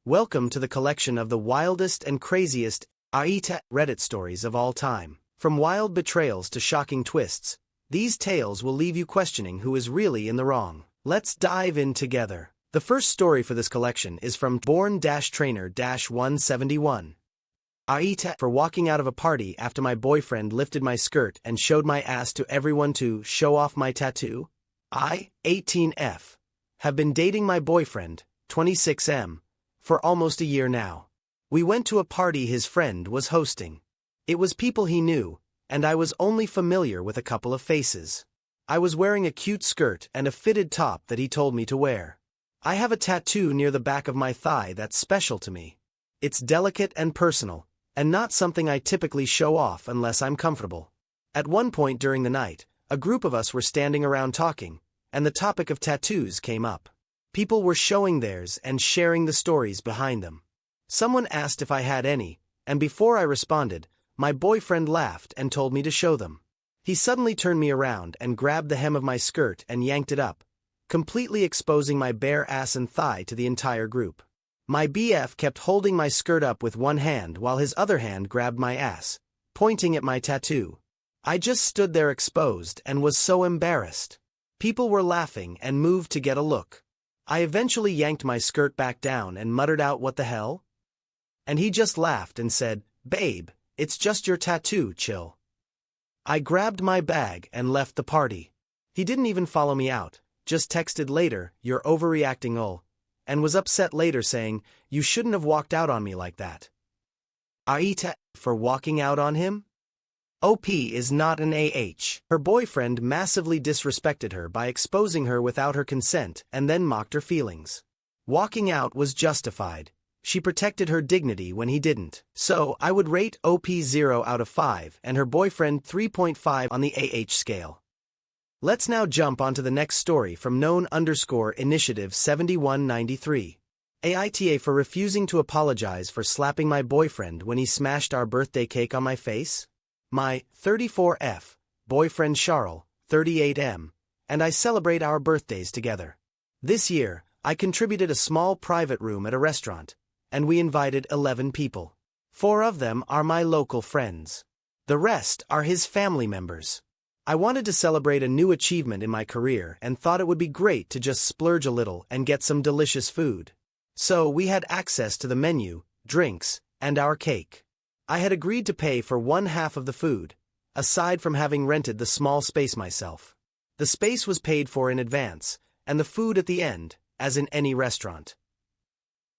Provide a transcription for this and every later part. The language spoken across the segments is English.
Welcome to the collection of the wildest and craziest AITA Reddit stories of all time. From wild betrayals to shocking twists, these tales will leave you questioning who is really in the wrong. Let's dive in together. The first story for this collection is from Born-Trainer-171. AITA for walking out of a party after my boyfriend lifted my skirt and showed my ass to everyone to show off my tattoo. I, 18F, have been dating my boyfriend, 26M, for almost a year now. We went to a party his friend was hosting. It was people he knew, and I was only familiar with a couple of faces. I was wearing a cute skirt and a fitted top that he told me to wear. I have a tattoo near the back of my thigh that's special to me. It's delicate and personal, and not something I typically show off unless I'm comfortable. At one point during the night, a group of us were standing around talking, and the topic of tattoos came up. People were showing theirs and sharing the stories behind them. Someone asked if I had any, and before I responded, my boyfriend laughed and told me to show them. He suddenly turned me around and grabbed the hem of my skirt and yanked it up, completely exposing my bare ass and thigh to the entire group. My BF kept holding my skirt up with one hand while his other hand grabbed my ass, pointing at my tattoo. I just stood there exposed and was so embarrassed. People were laughing and moved to get a look. I eventually yanked my skirt back down and muttered out, "What the hell?" And he just laughed and said, "Babe, it's just your tattoo, chill." I grabbed my bag and left the party. He didn't even follow me out, just texted later, "You're overreacting, ol," and was upset later saying, "You shouldn't have walked out on me like that." AITA for walking out on him? OP is not an AH. Her boyfriend massively disrespected her by exposing her without her consent and then mocked her feelings. Walking out was justified. She protected her dignity when he didn't. So, I would rate OP 0 out of 5 and her boyfriend 3.5 on the AH scale. Let's now jump onto the next story from known_initiative 7193. AITA for refusing to apologize for slapping my boyfriend when he smashed our birthday cake on my face. My 34F boyfriend Charles, 38M, and I celebrate our birthdays together. This year, I contributed a small private room at a restaurant, and we invited 11 people. 4 of them are my local friends. The rest are his family members. I wanted to celebrate a new achievement in my career and thought it would be great to just splurge a little and get some delicious food. So we had access to the menu, drinks, and our cake. I had agreed to pay for one half of the food, aside from having rented the small space myself. The space was paid for in advance, and the food at the end, as in any restaurant.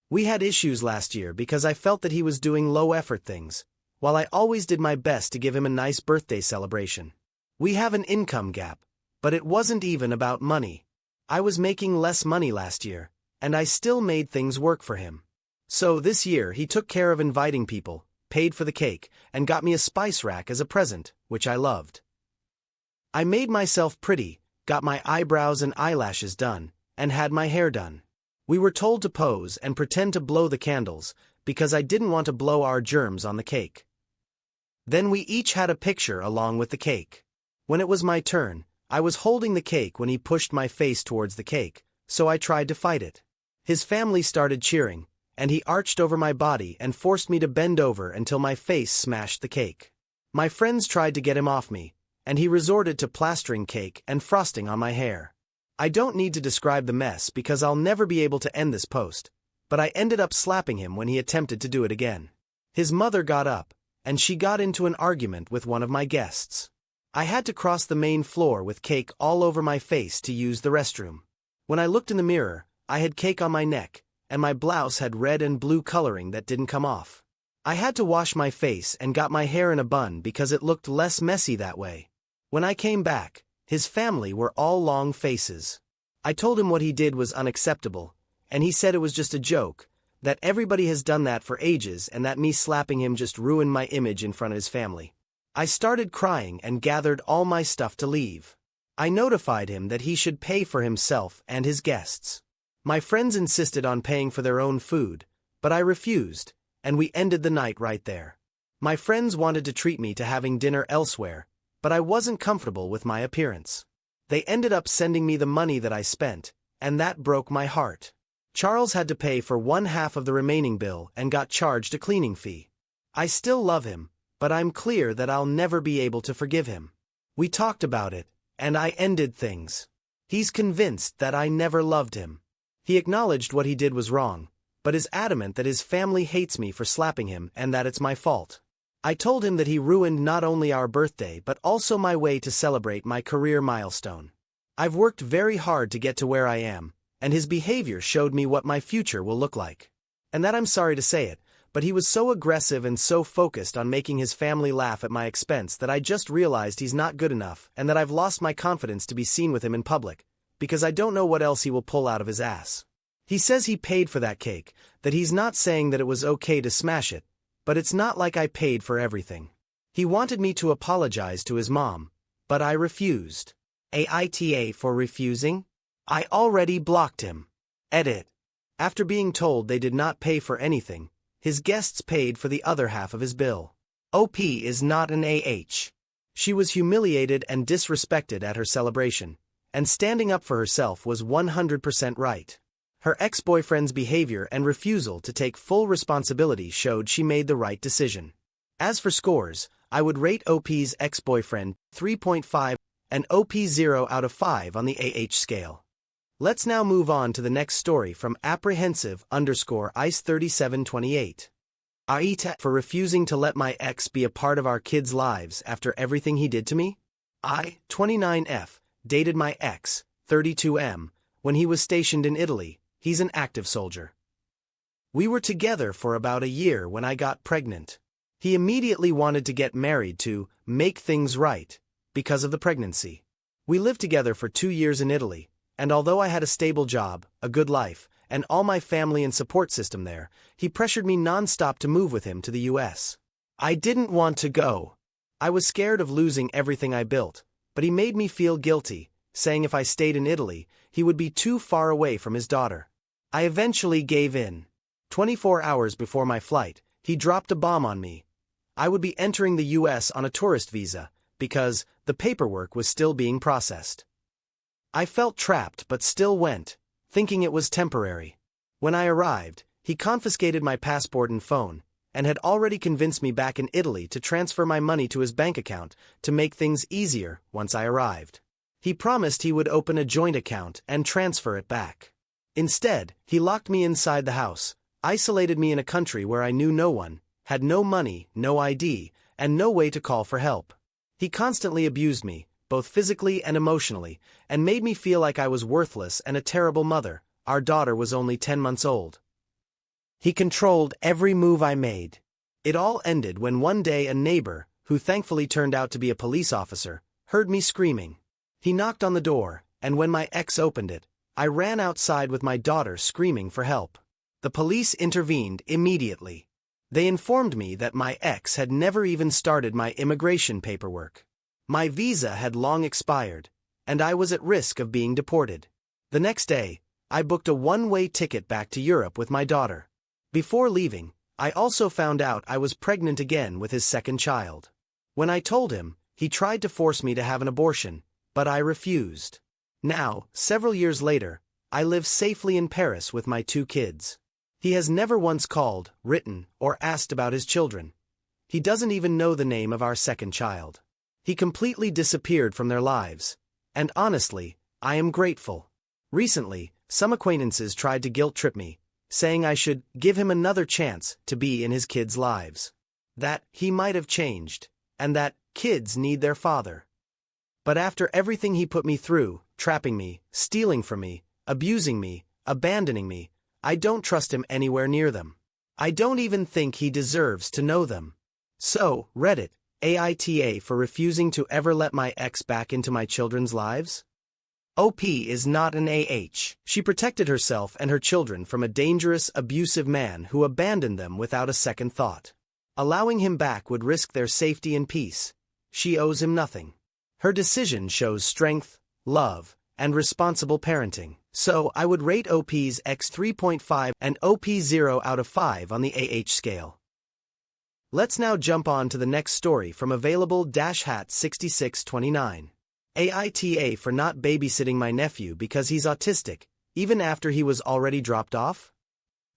We had issues last year because I felt that he was doing low-effort things, while I always did my best to give him a nice birthday celebration. We have an income gap, but it wasn't even about money. I was making less money last year, and I still made things work for him. So this year he took care of inviting people, paid for the cake, and got me a spice rack as a present, which I loved. I made myself pretty, got my eyebrows and eyelashes done, and had my hair done. We were told to pose and pretend to blow the candles, because I didn't want to blow our germs on the cake. Then we each had a picture along with the cake. When it was my turn, I was holding the cake when he pushed my face towards the cake, so I tried to fight it. His family started cheering, and he arched over my body and forced me to bend over until my face smashed the cake. My friends tried to get him off me, and he resorted to plastering cake and frosting on my hair. I don't need to describe the mess because I'll never be able to end this post, but I ended up slapping him when he attempted to do it again. His mother got up, and she got into an argument with one of my guests. I had to cross the main floor with cake all over my face to use the restroom. When I looked in the mirror, I had cake on my neck, and my blouse had red and blue coloring that didn't come off. I had to wash my face and got my hair in a bun because it looked less messy that way. When I came back, his family were all long faces. I told him what he did was unacceptable, and he said it was just a joke, that everybody has done that for ages and that me slapping him just ruined my image in front of his family. I started crying and gathered all my stuff to leave. I notified him that he should pay for himself and his guests. My friends insisted on paying for their own food, but I refused, and we ended the night right there. My friends wanted to treat me to having dinner elsewhere, but I wasn't comfortable with my appearance. They ended up sending me the money that I spent, and that broke my heart. Charles had to pay for one half of the remaining bill and got charged a cleaning fee. I still love him, but I'm clear that I'll never be able to forgive him. We talked about it, and I ended things. He's convinced that I never loved him. He acknowledged what he did was wrong, but is adamant that his family hates me for slapping him and that it's my fault. I told him that he ruined not only our birthday but also my way to celebrate my career milestone. I've worked very hard to get to where I am, and his behavior showed me what my future will look like. And that I'm sorry to say it, but he was so aggressive and so focused on making his family laugh at my expense that I just realized he's not good enough and that I've lost my confidence to be seen with him in public, because I don't know what else he will pull out of his ass. He says he paid for that cake, that he's not saying that it was okay to smash it, but it's not like I paid for everything. He wanted me to apologize to his mom, but I refused. AITA for refusing? I already blocked him. Edit. After being told they did not pay for anything, his guests paid for the other half of his bill. OP is not an AH. She was humiliated and disrespected at her celebration, and standing up for herself was 100% right. Her ex-boyfriend's behavior and refusal to take full responsibility showed she made the right decision. As for scores, I would rate OP's ex-boyfriend 3.5 and OP 0 out of 5 on the AH scale. Let's now move on to the next story from apprehensive_ice3728. AITA for refusing to let my ex be a part of our kids' lives after everything he did to me? I, 29F, dated my ex, 32M, when he was stationed in Italy. He's an active soldier. We were together for about a year when I got pregnant. He immediately wanted to get married to make things right because of the pregnancy. We lived together for 2 years in Italy, and although I had a stable job, a good life, and all my family and support system there, he pressured me non-stop to move with him to the US. I didn't want to go. I was scared of losing everything I built, but he made me feel guilty, saying if I stayed in Italy, he would be too far away from his daughter. I eventually gave in. 24 hours before my flight, he dropped a bomb on me. I would be entering the US on a tourist visa, because the paperwork was still being processed. I felt trapped but still went, thinking it was temporary. When I arrived, he confiscated my passport and phone, and had already convinced me back in Italy to transfer my money to his bank account to make things easier once I arrived. He promised he would open a joint account and transfer it back. Instead, he locked me inside the house, isolated me in a country where I knew no one, had no money, no ID, and no way to call for help. He constantly abused me, both physically and emotionally, and made me feel like I was worthless and a terrible mother. Our daughter was only 10 months old. He controlled every move I made. It all ended when one day a neighbor, who thankfully turned out to be a police officer, heard me screaming. He knocked on the door, and when my ex opened it, I ran outside with my daughter screaming for help. The police intervened immediately. They informed me that my ex had never even started my immigration paperwork. My visa had long expired, and I was at risk of being deported. The next day, I booked a one-way ticket back to Europe with my daughter. Before leaving, I also found out I was pregnant again with his second child. When I told him, he tried to force me to have an abortion, but I refused. Now, several years later, I live safely in Paris with my 2 kids. He has never once called, written, or asked about his children. He doesn't even know the name of our second child. He completely disappeared from their lives. And honestly, I am grateful. Recently, some acquaintances tried to guilt-trip me, saying I should give him another chance to be in his kids' lives. That he might have changed, and that kids need their father. But after everything he put me through, trapping me, stealing from me, abusing me, abandoning me, I don't trust him anywhere near them. I don't even think he deserves to know them. So, Reddit, AITA for refusing to ever let my ex back into my children's lives? OP is not an AH. She protected herself and her children from a dangerous, abusive man who abandoned them without a second thought. Allowing him back would risk their safety and peace. She owes him nothing. Her decision shows strength, love, and responsible parenting. So, I would rate OP's X 3.5 and OP 0 out of 5 on the AH scale. Let's now jump on to the next story from available-hat6629. AITA for not babysitting my nephew because he's autistic, even after he was already dropped off?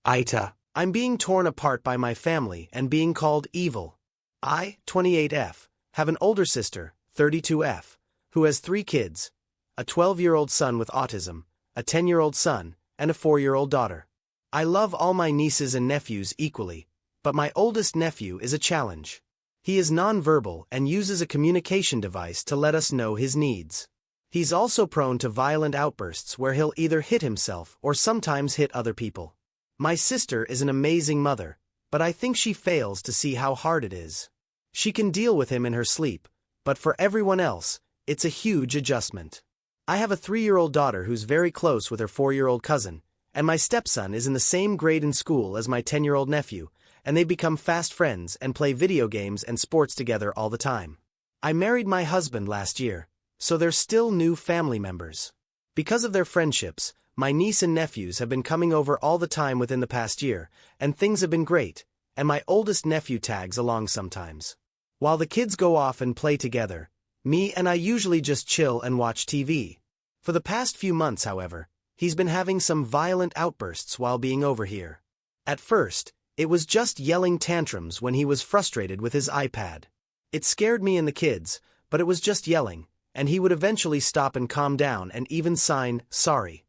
AITA. I'm being torn apart by my family and being called evil. I, 28F, have an older sister, 32F, who has 3 kids, a 12-year-old son with autism, a 10-year-old son, and a 4-year-old daughter. I love all my nieces and nephews equally, but my oldest nephew is a challenge. He is nonverbal and uses a communication device to let us know his needs. He's also prone to violent outbursts where he'll either hit himself or sometimes hit other people. My sister is an amazing mother, but I think she fails to see how hard it is. She can deal with him in her sleep, but for everyone else, it's a huge adjustment. I have a 3-year-old daughter who's very close with her 4-year-old cousin, and my stepson is in the same grade in school as my 10-year-old nephew, and they become fast friends and play video games and sports together all the time. I married my husband last year, so they're still new family members. Because of their friendships, my niece and nephews have been coming over all the time within the past year, and things have been great, and my oldest nephew tags along sometimes. While the kids go off and play together, me and I usually just chill and watch TV. For the past few months, however, he's been having some violent outbursts while being over here. At first, it was just yelling tantrums when he was frustrated with his iPad. It scared me and the kids, but it was just yelling, and he would eventually stop and calm down and even sign, sorry.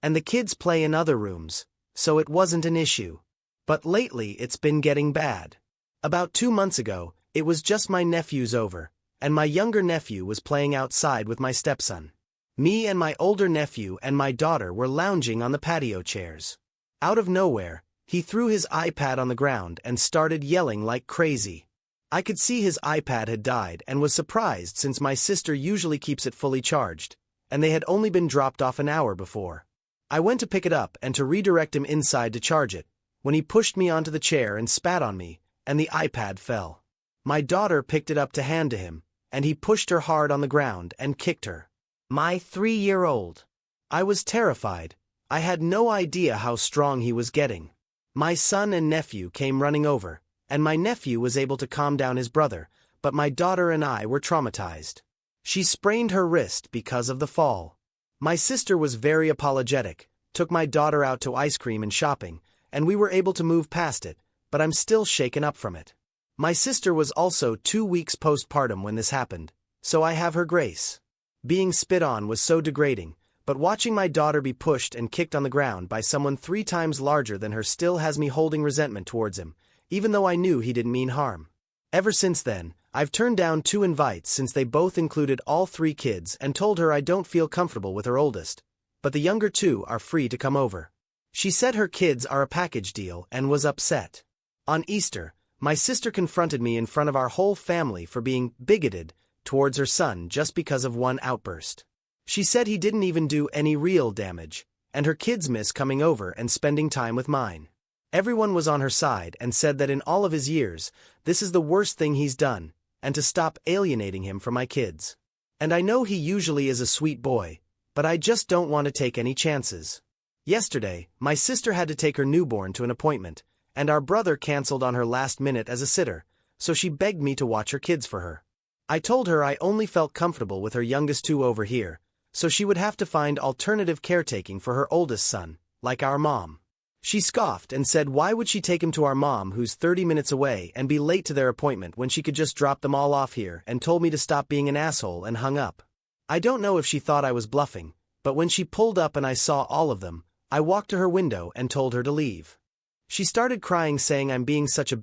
And the kids play in other rooms, so it wasn't an issue. But lately it's been getting bad. About 2 months ago, it was just my nephews over, and my younger nephew was playing outside with my stepson. Me and my older nephew and my daughter were lounging on the patio chairs. Out of nowhere, he threw his iPad on the ground and started yelling like crazy. I could see his iPad had died and was surprised since my sister usually keeps it fully charged, and they had only been dropped off an hour before. I went to pick it up and to redirect him inside to charge it, when he pushed me onto the chair and spat on me, and the iPad fell. My daughter picked it up to hand to him, and he pushed her hard on the ground and kicked her. My 3-year-old. I was terrified. I had no idea how strong he was getting. My son and nephew came running over, and my nephew was able to calm down his brother, but my daughter and I were traumatized. She sprained her wrist because of the fall. My sister was very apologetic, took my daughter out to ice cream and shopping, and we were able to move past it, but I'm still shaken up from it. My sister was also 2 weeks postpartum when this happened, so I have her grace. Being spit on was so degrading, but watching my daughter be pushed and kicked on the ground by someone 3 times larger than her still has me holding resentment towards him, even though I knew he didn't mean harm. Ever since then, I've turned down 2 invites since they both included all 3 kids and told her I don't feel comfortable with her oldest, but the younger 2 are free to come over. She said her kids are a package deal and was upset. On Easter, my sister confronted me in front of our whole family for being bigoted towards her son just because of one outburst. She said he didn't even do any real damage, and her kids miss coming over and spending time with mine. Everyone was on her side and said that in all of his years, this is the worst thing he's done, and to stop alienating him from my kids. And I know he usually is a sweet boy, but I just don't want to take any chances. Yesterday, my sister had to take her newborn to an appointment, and our brother canceled on her last minute as a sitter, so she begged me to watch her kids for her. I told her I only felt comfortable with her youngest 2 over here, so she would have to find alternative caretaking for her oldest son, like our mom. She scoffed and said why would she take him to our mom who's 30 minutes away and be late to their appointment when she could just drop them all off here, and told me to stop being an asshole and hung up. I don't know if she thought I was bluffing, but when she pulled up and I saw all of them, I walked to her window and told her to leave. She started crying saying I'm being such a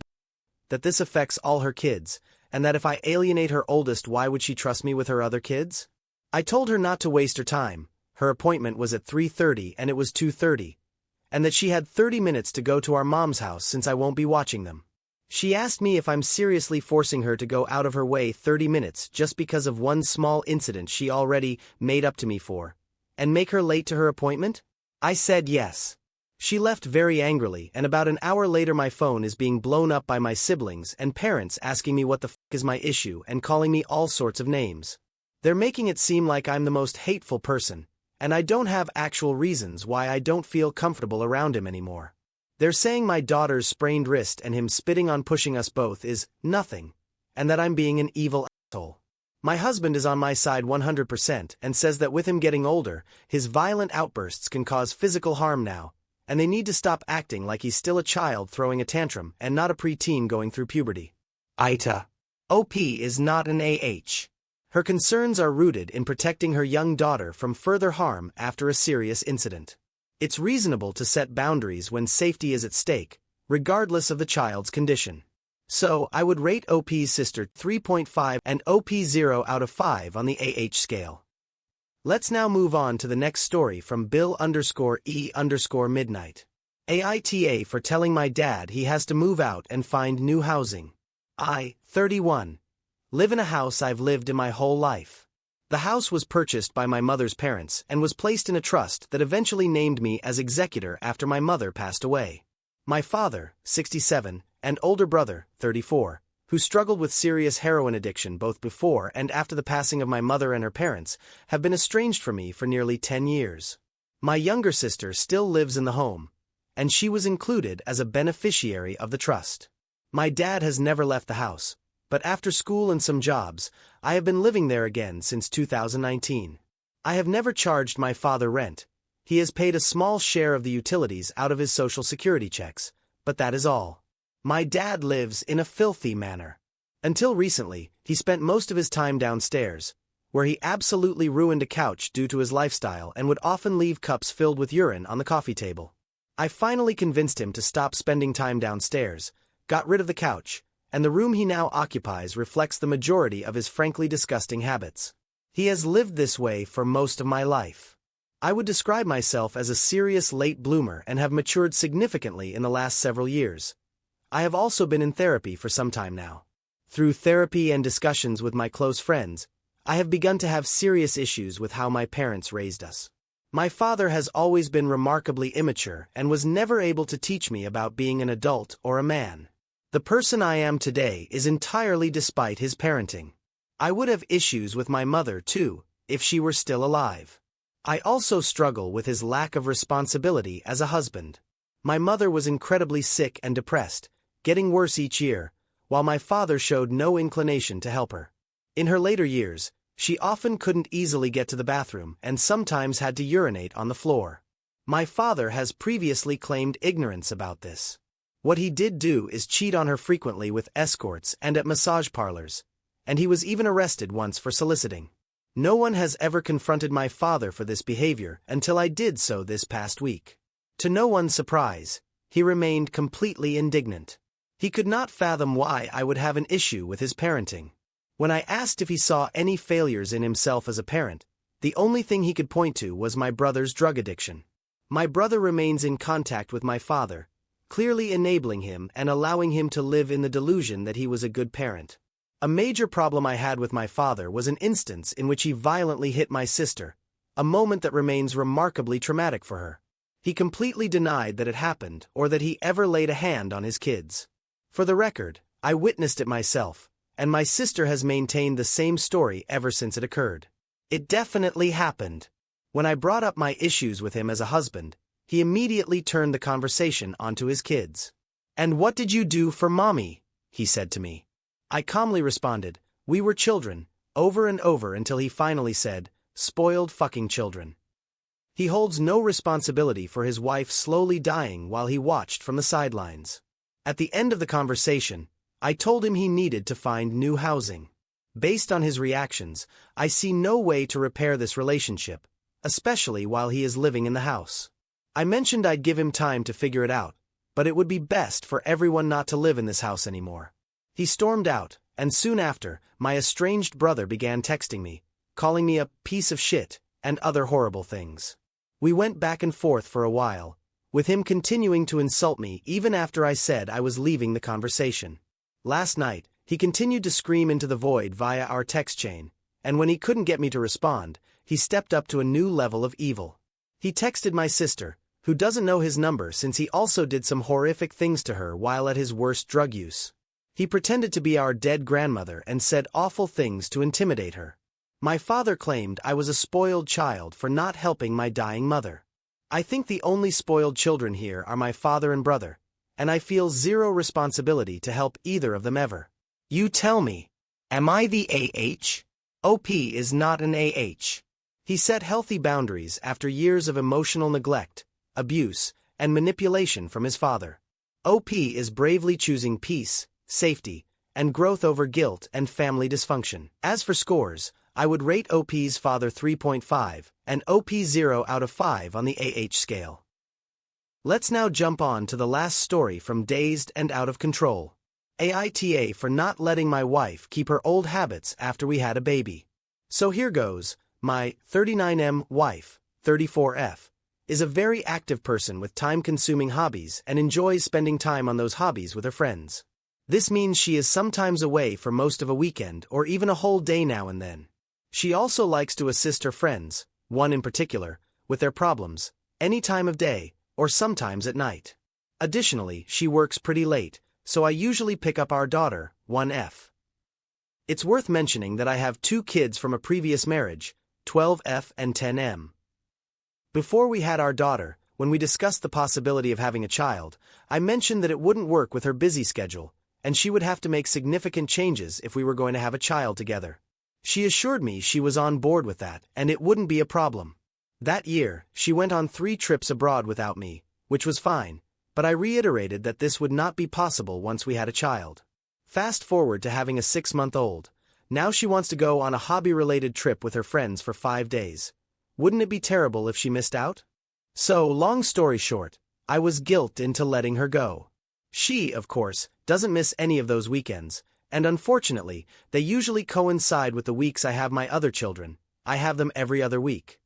that this affects all her kids, and that if I alienate her oldest why would she trust me with her other kids? I told her not to waste her time, her appointment was at 3:30 and it was 2:30. And that she had 30 minutes to go to our mom's house since I won't be watching them. She asked me if I'm seriously forcing her to go out of her way 30 minutes just because of one small incident she already made up to me for, and make her late to her appointment? I said yes. She left very angrily, and about an hour later my phone is being blown up by my siblings and parents asking me what the f*** is my issue and calling me all sorts of names. They're making it seem like I'm the most hateful person, and I don't have actual reasons why I don't feel comfortable around him anymore. They're saying my daughter's sprained wrist and him spitting on pushing us both is nothing, and that I'm being an evil asshole. My husband is on my side 100% and says that with him getting older, his violent outbursts can cause physical harm now, and they need to stop acting like he's still a child throwing a tantrum and not a preteen going through puberty. AITA. OP is not an AH. Her concerns are rooted in protecting her young daughter from further harm after a serious incident. It's reasonable to set boundaries when safety is at stake, regardless of the child's condition. So, I would rate OP's sister 3.5 and OP 0 out of 5 on the AH scale. Let's now move on to the next story from Bill_E_midnight. AITA for telling my dad he has to move out and find new housing. I, 31, live in a house I've lived in my whole life. The house was purchased by my mother's parents and was placed in a trust that eventually named me as executor after my mother passed away. My father, 67, and older brother, 34, who struggled with serious heroin addiction both before and after the passing of my mother and her parents, have been estranged from me for nearly 10 years. My younger sister still lives in the home, and she was included as a beneficiary of the trust. My dad has never left the house, but after school and some jobs, I have been living there again since 2019. I have never charged my father rent. He has paid a small share of the utilities out of his Social Security checks, but that is all. My dad lives in a filthy manner. Until recently, he spent most of his time downstairs, where he absolutely ruined a couch due to his lifestyle and would often leave cups filled with urine on the coffee table. I finally convinced him to stop spending time downstairs, got rid of the couch, and the room he now occupies reflects the majority of his frankly disgusting habits. He has lived this way for most of my life. I would describe myself as a serious late bloomer and have matured significantly in the last several years. I have also been in therapy for some time now. Through therapy and discussions with my close friends, I have begun to have serious issues with how my parents raised us. My father has always been remarkably immature and was never able to teach me about being an adult or a man. The person I am today is entirely despite his parenting. I would have issues with my mother too, if she were still alive. I also struggle with his lack of responsibility as a husband. My mother was incredibly sick and depressed, getting worse each year, while my father showed no inclination to help her. In her later years, she often couldn't easily get to the bathroom and sometimes had to urinate on the floor. My father has previously claimed ignorance about this. What he did do is cheat on her frequently with escorts and at massage parlors, and he was even arrested once for soliciting. No one has ever confronted my father for this behavior until I did so this past week. To no one's surprise, he remained completely indignant. He could not fathom why I would have an issue with his parenting. When I asked if he saw any failures in himself as a parent, the only thing he could point to was my brother's drug addiction. My brother remains in contact with my father, clearly enabling him and allowing him to live in the delusion that he was a good parent. A major problem I had with my father was an instance in which he violently hit my sister, a moment that remains remarkably traumatic for her. He completely denied that it happened or that he ever laid a hand on his kids. For the record, I witnessed it myself, and my sister has maintained the same story ever since it occurred. It definitely happened. When I brought up my issues with him as a husband, he immediately turned the conversation onto his kids. "And what did you do for mommy?" he said to me. I calmly responded, "We were children," over and over until he finally said, "Spoiled fucking children." He holds no responsibility for his wife slowly dying while he watched from the sidelines. At the end of the conversation, I told him he needed to find new housing. Based on his reactions, I see no way to repair this relationship, especially while he is living in the house. I mentioned I'd give him time to figure it out, but it would be best for everyone not to live in this house anymore. He stormed out, and soon after, my estranged brother began texting me, calling me a piece of shit, and other horrible things. We went back and forth for a while, with him continuing to insult me even after I said I was leaving the conversation. Last night, he continued to scream into the void via our text chain, and when he couldn't get me to respond, he stepped up to a new level of evil. He texted my sister, who doesn't know his number since he also did some horrific things to her while at his worst drug use. He pretended to be our dead grandmother and said awful things to intimidate her. My father claimed I was a spoiled child for not helping my dying mother. I think the only spoiled children here are my father and brother, and I feel zero responsibility to help either of them ever. You tell me, am I the AH? OP is not an AH. He set healthy boundaries after years of emotional neglect, abuse, and manipulation from his father. OP is bravely choosing peace, safety, and growth over guilt and family dysfunction. As for scores, I would rate OP's father 3.5 and OP 0 out of 5 on the AH scale. Let's now jump on to the last story from Dazed and Out of Control. AITA for not letting my wife keep her old habits after we had a baby. So here goes. My 39M wife, 34F, is a very active person with time-consuming hobbies and enjoys spending time on those hobbies with her friends. This means she is sometimes away for most of a weekend or even a whole day now and then. She also likes to assist her friends, one in particular, with their problems, any time of day, or sometimes at night. Additionally, she works pretty late, so I usually pick up our daughter, 1F. It's worth mentioning that I have 2 kids from a previous marriage, 12F and 10M. Before we had our daughter, when we discussed the possibility of having a child, I mentioned that it wouldn't work with her busy schedule, and she would have to make significant changes if we were going to have a child together. She assured me she was on board with that, and it wouldn't be a problem. That year, she went on 3 trips abroad without me, which was fine, but I reiterated that this would not be possible once we had a child. Fast forward to having a 6-month-old. Now she wants to go on a hobby-related trip with her friends for 5 days. Wouldn't it be terrible if she missed out? So, long story short, I was guilted into letting her go. She, of course, doesn't miss any of those weekends, and unfortunately, they usually coincide with the weeks I have my other children. I have them every other week.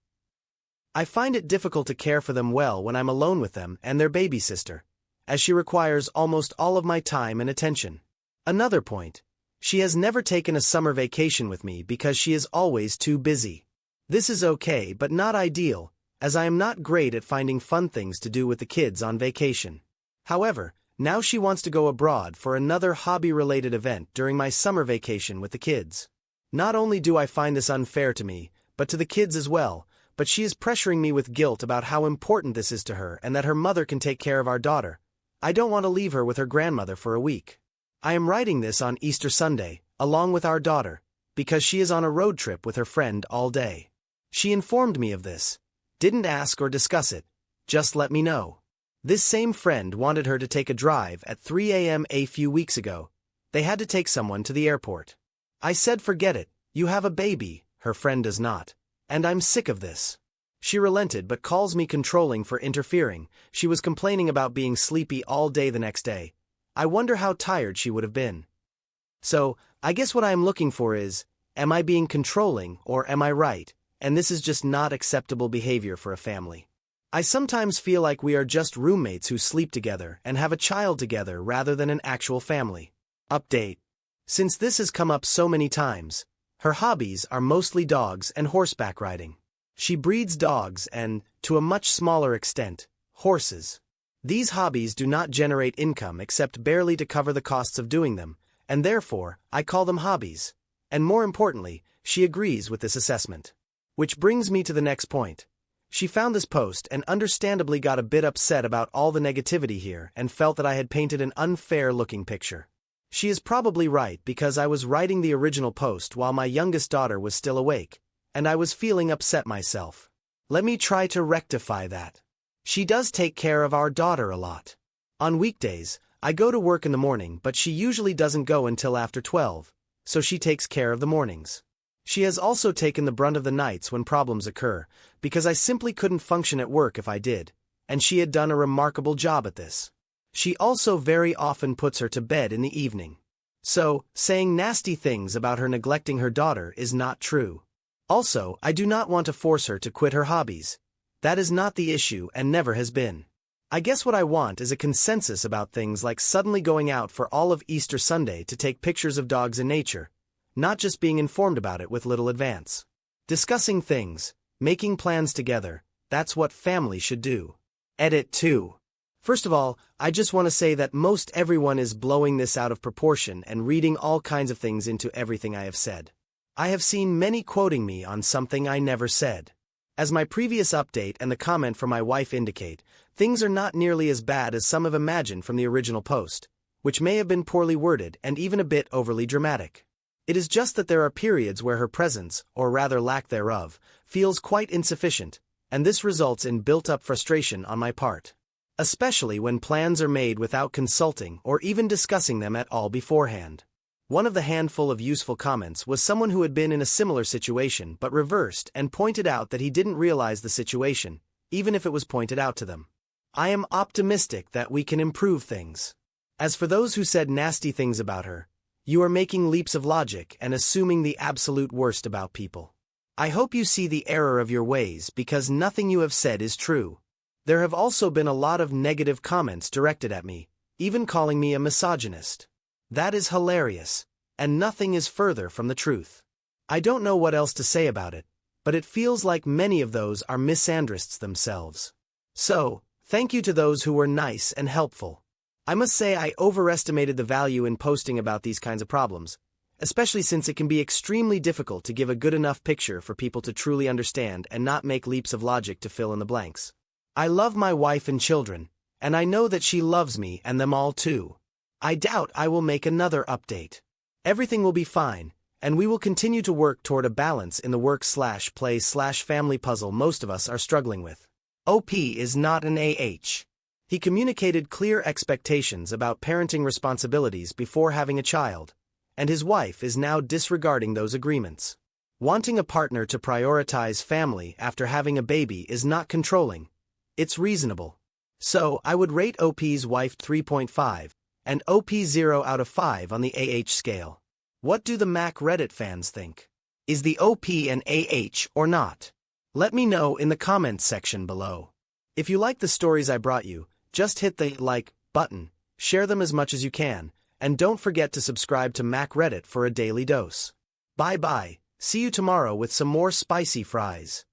I find it difficult to care for them well when I'm alone with them and their baby sister, as she requires almost all of my time and attention. Another point. She has never taken a summer vacation with me because she is always too busy. This is okay but not ideal, as I am not great at finding fun things to do with the kids on vacation. However, now she wants to go abroad for another hobby-related event during my summer vacation with the kids. Not only do I find this unfair to me, but to the kids as well, but she is pressuring me with guilt about how important this is to her and that her mother can take care of our daughter. I don't want to leave her with her grandmother for a week. I am writing this on Easter Sunday, along with our daughter, because she is on a road trip with her friend all day. She informed me of this. Didn't ask or discuss it. Just let me know. This same friend wanted her to take a drive at 3 a.m. a few weeks ago. They had to take someone to the airport. I said forget it, you have a baby, her friend does not. And I'm sick of this. She relented but calls me controlling for interfering. She was complaining about being sleepy all day the next day. I wonder how tired she would have been. So, I guess what I am looking for is, am I being controlling or am I right, and this is just not acceptable behavior for a family. I sometimes feel like we are just roommates who sleep together and have a child together rather than an actual family. Update. Since this has come up so many times, her hobbies are mostly dogs and horseback riding. She breeds dogs and, to a much smaller extent, horses. These hobbies do not generate income except barely to cover the costs of doing them, and therefore, I call them hobbies. And more importantly, she agrees with this assessment. Which brings me to the next point. She found this post and understandably got a bit upset about all the negativity here and felt that I had painted an unfair-looking picture. She is probably right because I was writing the original post while my youngest daughter was still awake, and I was feeling upset myself. Let me try to rectify that. She does take care of our daughter a lot. On weekdays, I go to work in the morning but she usually doesn't go until after 12, so she takes care of the mornings. She has also taken the brunt of the nights when problems occur, because I simply couldn't function at work if I did, and she had done a remarkable job at this. She also very often puts her to bed in the evening. So, saying nasty things about her neglecting her daughter is not true. Also, I do not want to force her to quit her hobbies. That is not the issue and never has been. I guess what I want is a consensus about things like suddenly going out for all of Easter Sunday to take pictures of dogs in nature, not just being informed about it with little advance. Discussing things, making plans together, that's what family should do. Edit 2. First of all, I just want to say that most everyone is blowing this out of proportion and reading all kinds of things into everything I have said. I have seen many quoting me on something I never said. As my previous update and the comment from my wife indicate, things are not nearly as bad as some have imagined from the original post, which may have been poorly worded and even a bit overly dramatic. It is just that there are periods where her presence, or rather lack thereof, feels quite insufficient, and this results in built-up frustration on my part. Especially when plans are made without consulting or even discussing them at all beforehand. One of the handful of useful comments was someone who had been in a similar situation but reversed and pointed out that he didn't realize the situation, even if it was pointed out to them. I am optimistic that we can improve things. As for those who said nasty things about her, you are making leaps of logic and assuming the absolute worst about people. I hope you see the error of your ways because nothing you have said is true. There have also been a lot of negative comments directed at me, even calling me a misogynist. That is hilarious, and nothing is further from the truth. I don't know what else to say about it, but it feels like many of those are misandrists themselves. So, thank you to those who were nice and helpful. I must say I overestimated the value in posting about these kinds of problems, especially since it can be extremely difficult to give a good enough picture for people to truly understand and not make leaps of logic to fill in the blanks. I love my wife and children, and I know that she loves me and them all too. I doubt I will make another update. Everything will be fine, and we will continue to work toward a balance in the work/play/family puzzle most of us are struggling with. OP is not an AH. He communicated clear expectations about parenting responsibilities before having a child, and his wife is now disregarding those agreements. Wanting a partner to prioritize family after having a baby is not controlling, it's reasonable. So, I would rate OP's wife 3.5, and OP 0 out of 5 on the AH scale. What do the Mac Reddit fans think? Is the OP an AH or not? Let me know in the comments section below. If you like the stories I brought you, just hit the like button, share them as much as you can, and don't forget to subscribe to Mac Reddit for a daily dose. Bye bye, see you tomorrow with some more spicy fries.